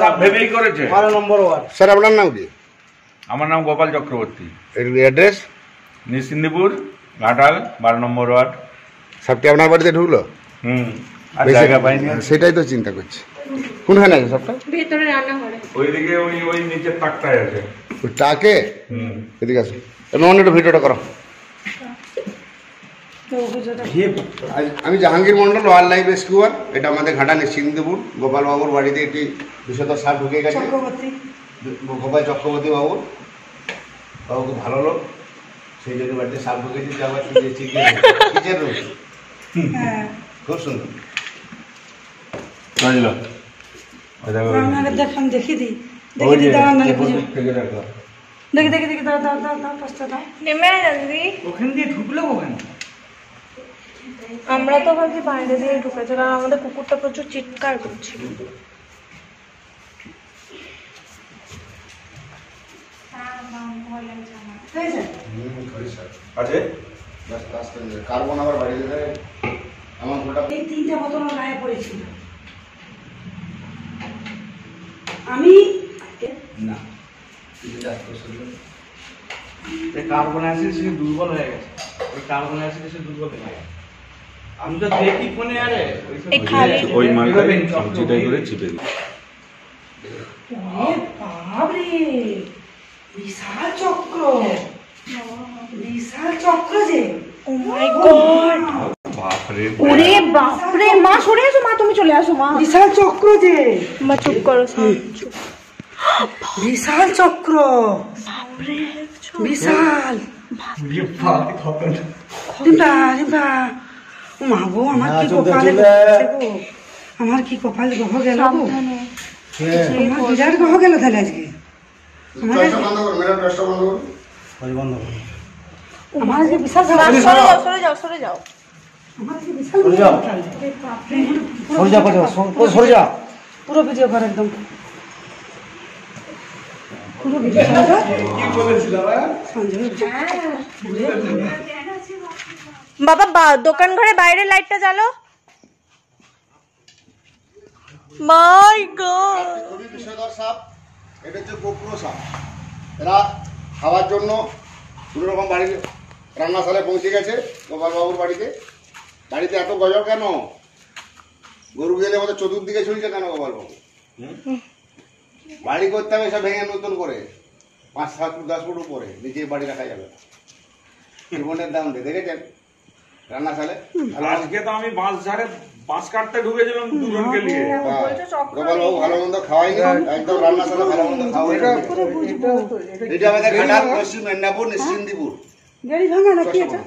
সব ভেবেই করেছে। 12 নম্বর ওয়ার্ড। স্যার আপনার নাম কি? আমার নাম গোপাল চক্রবর্তী। অ্যাড্রেস? নিশ্চিন্দিপুর, ঘাটাল, 12 নম্বর ওয়ার্ড। সবটি আপনার বাড়িতে ঢুকলো? আর জায়গা পাইনি। সেটাই তো চিন্তা করছি। কোনখানে আছে সবটা? ভেতরে রান্না করে। ওইদিকে ওই নিচের তাকটায় আছে। ওই টাকে? এদিকে আসো, এমন একটু ভিডিওটা করো। আমি Jahangir Mondal, wild life rescuer. এটা আমাদের ঘাটা নিশ্চিন্দিপুর গোপালবাবুর বাড়িতে একটি বিষধর সাপ ঢুকে গেছে। গোপাল চক্রবর্তী বাবুর বাবু খুব ভালো লোক, সেই জন্য বাড়িতে সাপ ঢুকেছে। আবার কিচেন রুম খুব সুন্দর। দেখি দিই ওখান দিয়ে ঢুকলো ওখানে। আমরা তো ভাবছি বাইরে দিয়ে ঢুকেছে, কারণ আমাদের কুকুরটা প্রচুর চিৎকার করছিল। কার্বন আবার বাড়িতে দেয়। আমার এই 3টা বোতল গায়ে পড়েছিল। আমি না কার্বন অ্যাসিড সে দুর্বল হয়ে গেছে। ওই কার্বন অ্যাসিড সে দুর্বল হয়ে গেছে। আমি তো দেখি কোনে আরে ওই মালটাই সবজিটাই করে চিপে দিই। বাবরে, বিশাল চক্র, বিশাল চক্র যে। ও মাই গড, ওরে বাপ রে। মা সরে এসো, মা তুমি চলে আসো। মা বিশাল চক্র যে। মা চুপ করো, চুপ। বিশাল চক্র, বিশাল। মা গো, আমার কি কপালে গো, আমার কি কপালে গহ গেল গো, আমার বিরাট গহ গেল তাহলে আজকে। আমার আজকে বিশাল সরে যাও। আমার আজকে বিশাল সরে যাও। পুরো ভিডিও কর, একদম পুরো ভিডিও বাবা, দোকান ঘরে বাইরে লাইটটা জ্বালো। মাই গড, খুবই বিষধর সাপ। এটা হচ্ছে গোপ্রো সাপ। এরা খাওয়ার জন্য কোনো রকম বাড়ির রান্নাশালে পৌঁছে গেছে গোপালবাবুর বাড়িতে। বাড়িতে এত গজব কেন? গরু গেলে আমাদের চতুর্দিকে ছড়িয়েছে কেন গোপালবাবু? বাড়ি করতে হবে এসব ভেঙে নতুন করে 5-7 ফুট 10 ফুট উপরে নিচে বাড়ি রাখা যাবে। জীবনের দাম দিয়ে দেখেছেন রান্নাশালে। আজকে তো আমি বাঁশ কাটতে ঢুকেছিলাম দুজনকে নিয়ে। গোপালবাবু ভালো মন্দ খাওয়াইনি, একদম রান্নাশালে ভালো মন্দ খাওয়াই। এটা আমাদের ঘাটাল, পশ্চিম মেদিনীপুর, নিশ্চিন্দিপুর। গাড়ি ভাঙা নাকি এটা?